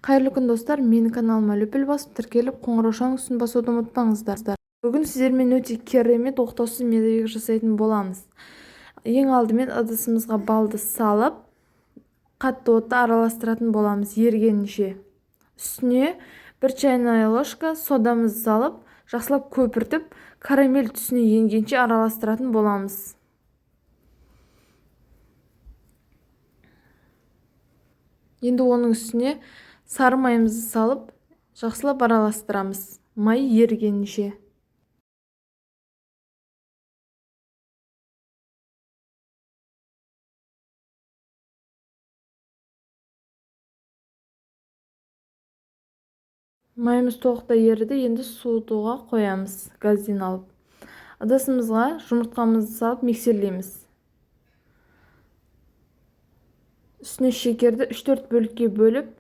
Қайырлы күн достар, менің каналыма лүпіл басып, тіркеліп, қоңырау шаңғысын басуды ұмытпаңыздар. Бүгін сіздермен өте керемет тоқтаусыз медовик жасайтын боламыз. Ең алдымен ыдысымызға балды салып, қатты отта араластыратын боламыз ергенінше. Үстіне 1 чайная ложка содамызды салып, жақсылап көпіртіп, карамель түсіне енгенше араластыратын боламыз. Енді оның үстіне сары майымызды салып, жақсылап араластырамыз, май ергенінше. Майымыз толықтай еріді, енді суытуға қоямыз, газден алып. Ыдысымызға жұмыртқамызды салып миксерлейміз. Үстіне шекерді 3-4 бөлікке бөліп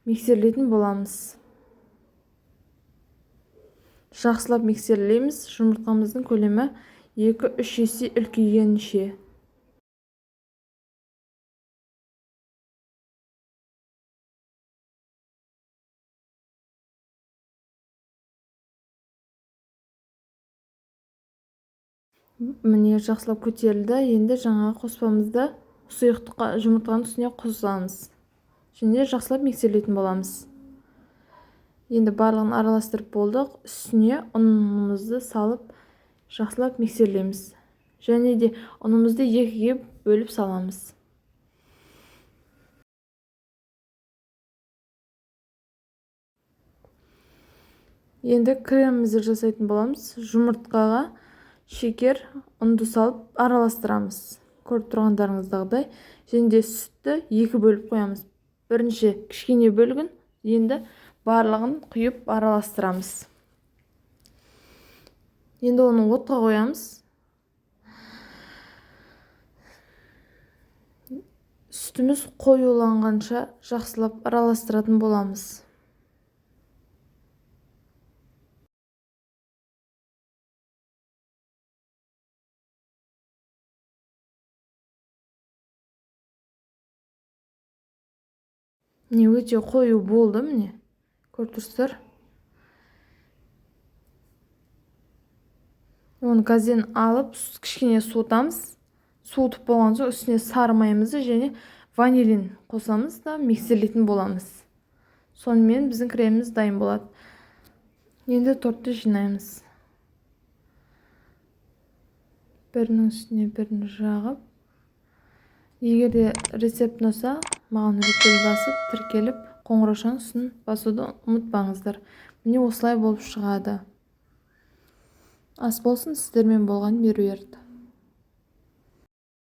миксерлейтін боламыз. Жақсылап миксерлейміз, жұмыртқамыздың көлемі 2-3 есе үлкейгенше. Міне жақсылап көтерілді. Енді жаңағы қоспамызды сұйықтыққа жұмыртқаның үстіне қосамыз. Және жақсылап миксерлейтін боламыз. Енді барлығын араластырып болдық. Үстіне ұнымызды салып жақсылап миксерлейміз. Және де ұнымызды 2-ге бөліп саламыз. Енді кремімізді жасайтын боламыз. Жұмыртқаға шекер, ұнды салып араластырамыз. Көріп тұрғандарыңыздағыдай. Және де сүтті 2 бөліп қоямыз. Бірінші кішкене бөлігін, енді барлығын құйып араластырамыз. Енді оны отқа қоямыз. Сүтіміз қоюланғанша жақсылап араластыратын боламыз. Міне өте қою болды, міне. Көріп тұрсыздар. Оны газден алып, кішкене суытамыз. Суытып болған соң үстіне сары майымызды және ванилин қосамыз да миксерлейтін боламыз. Сонымен біздің креміміз дайын болады. Енді тортты жинаймыз. Бірінің үстіне бірін жағып. Егер де рецепт ұнаса, маған лүпіл басып, тіркеліп, қоңырау шаңғысын басуды ұмытпаңыздар. Міне осылай болып шығады. Ас болсын, сіздермен болған Меруерт.